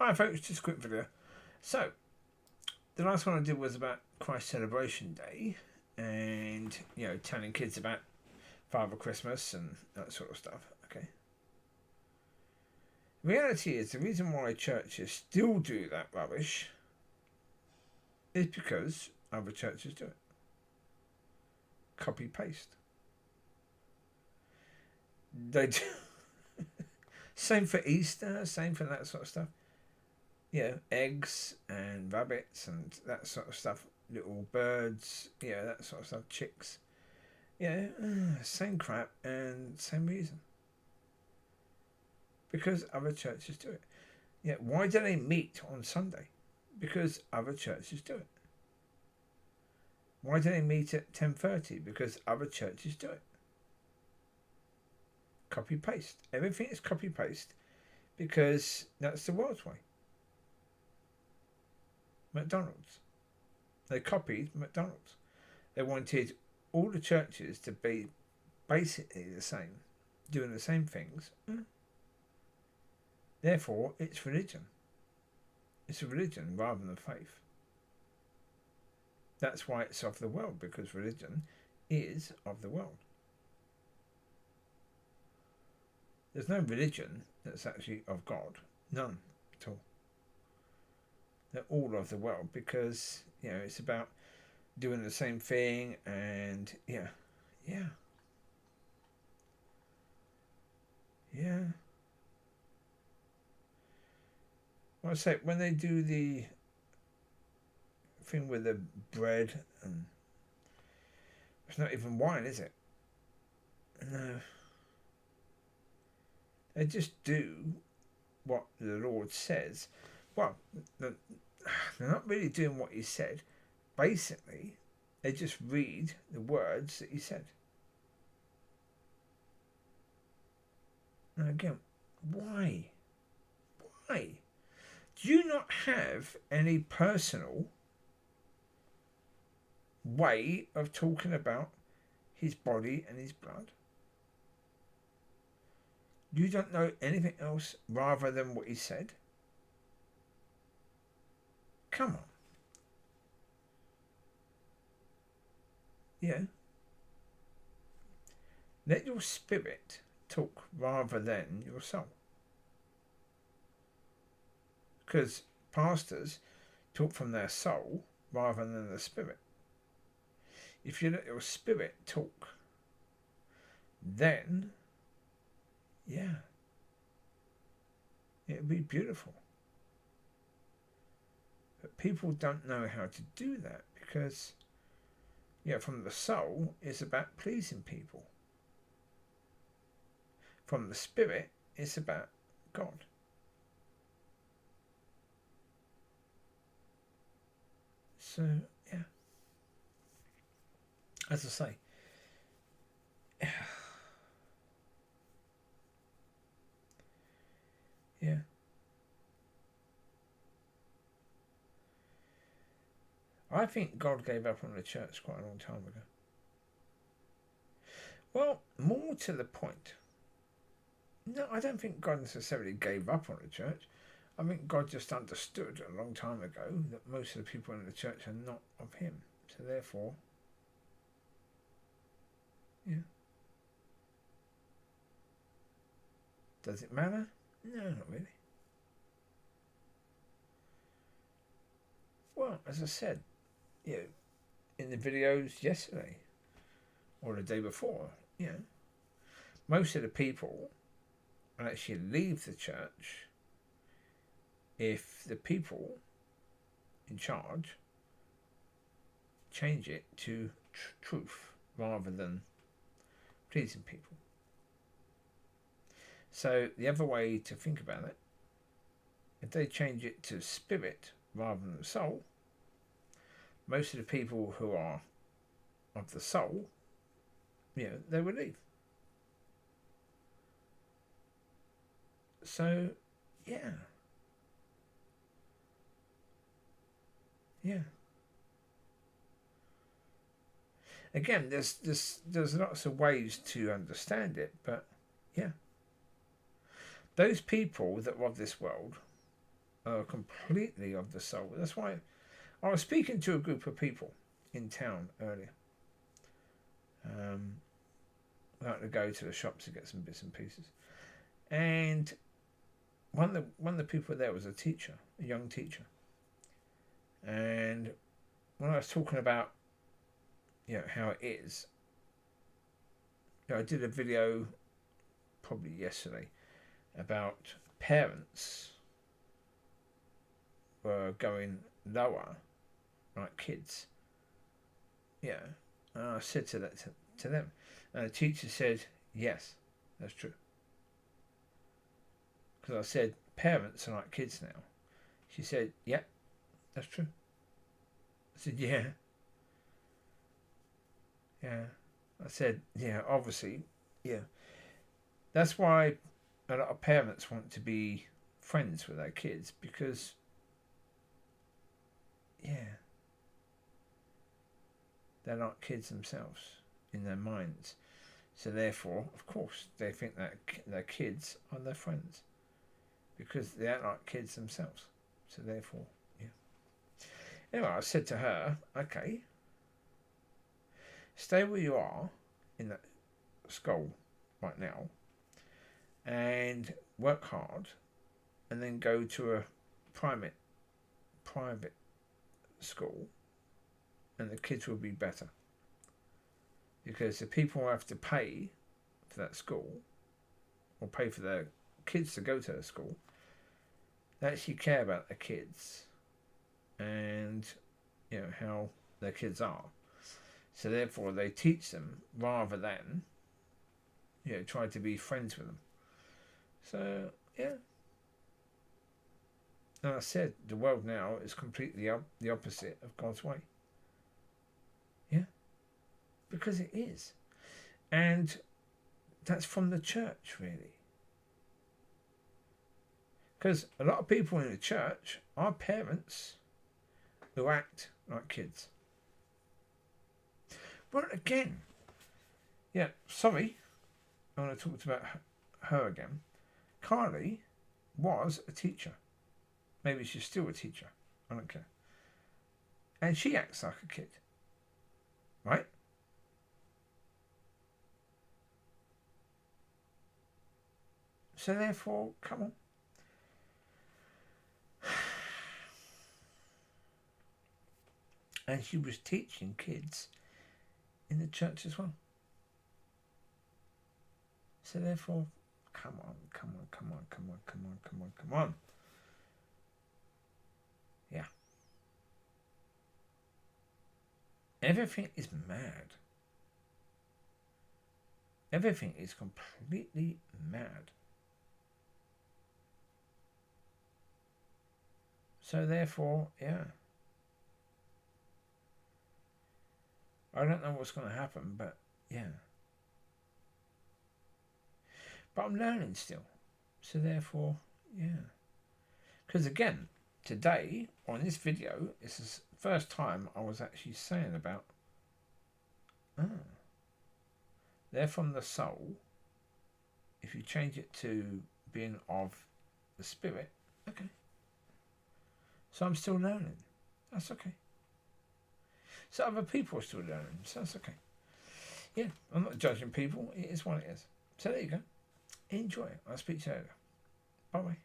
Alright folks, just a quick video. So, the last one I did was about Christ Celebration Day and, telling kids about Father Christmas and that sort of stuff. Okay. The reality is, the reason why churches still do that rubbish is because other churches do it. Copy paste. They do. Same for Easter, same for that sort of stuff. Eggs and rabbits and that sort of stuff. Little birds, that sort of stuff. Chicks. Same crap and same reason. Because other churches do it. Why do they meet on Sunday? Because other churches do it. Why do they meet at 10:30? Because other churches do it. Copy paste. Everything is copy paste because that's the world's way. McDonald's. They copied McDonald's. They wanted all the churches to be basically the same, doing the same things. Therefore, it's religion. It's a religion rather than faith. That's why it's of the world, because religion is of the world. There's no religion that's actually of God. None at all. They're all of the world because, it's about doing the same thing and, yeah. Well, I say, when they do the thing with the bread, and it's not even wine, is it? No. They just do what the Lord says. Well, they're not really doing what he said. Basically, they just read the words that he said. Now again, why? Why? Do you not have any personal way of talking about his body and his blood? You don't know anything else rather than what he said? Come on. Let your spirit talk rather than your soul. Because pastors talk from their soul rather than their spirit. If you let your spirit talk, then it'd be beautiful. But people don't know how to do that because, from the soul, it's about pleasing people. From the spirit, it's about God. So, as I say, I think God gave up on the church quite a long time ago. Well, more to the point. No, I don't think God necessarily gave up on the church. I think God just understood a long time ago that most of the people in the church are not of him. So therefore, does it matter? No, not really. Well, as I said, in the videos yesterday or the day before, most of the people will actually leave the church if the people in charge change it to truth rather than pleasing people. So the other way to think about it, if they change it to spirit rather than soul, most of the people who are of the soul, they will leave. So, Again, there's lots of ways to understand it, but those people that are of this world, are completely of the soul. That's why I was speaking to a group of people in town earlier. I had to go to the shops to get some bits and pieces, and one of the people there was a teacher, a young teacher, and when I was talking about how it is, I did a video probably yesterday about parents were going lower, like kids. Yeah, and I said to them, and the teacher said, "Yes, that's true." Because I said parents are like kids now. She said, "Yeah, that's true." I said, "Yeah, yeah." I said, "Yeah, obviously, yeah." That's why a lot of parents want to be friends with their kids because, yeah, they're not kids themselves in their minds. So therefore, of course, they think that their kids are their friends because they aren't like kids themselves. So therefore, yeah. Anyway, I said to her, "Okay, stay where you are in that school right now and work hard and then go to a private school and the kids will be better. Because the people who have to pay for that school or pay for their kids to go to the school, they actually care about their kids and how their kids are. So therefore they teach them rather than try to be friends with them. So yeah. And I said the world now is completely the opposite of God's way. Yeah. Because it is. And that's from the church, really. Because a lot of people in the church are parents who act like kids. But again, sorry, I want to talk about her again. Carly was a teacher. Maybe she's still a teacher. I don't care. And she acts like a kid. Right? So therefore, come on. And she was teaching kids in the church as well. So therefore, come on. Yeah. Everything is mad. Everything is completely mad. So therefore, yeah. I don't know what's going to happen, but yeah. But I'm learning still. So therefore, yeah. Because again, today, on this video, it's the first time I was actually saying about, they're from the soul. If you change it to being of the spirit, okay. So I'm still learning. That's okay. So other people are still learning, so that's okay. Yeah, I'm not judging people. It is what it is. So there you go. Enjoy it. I'll speak to you later. Bye-bye.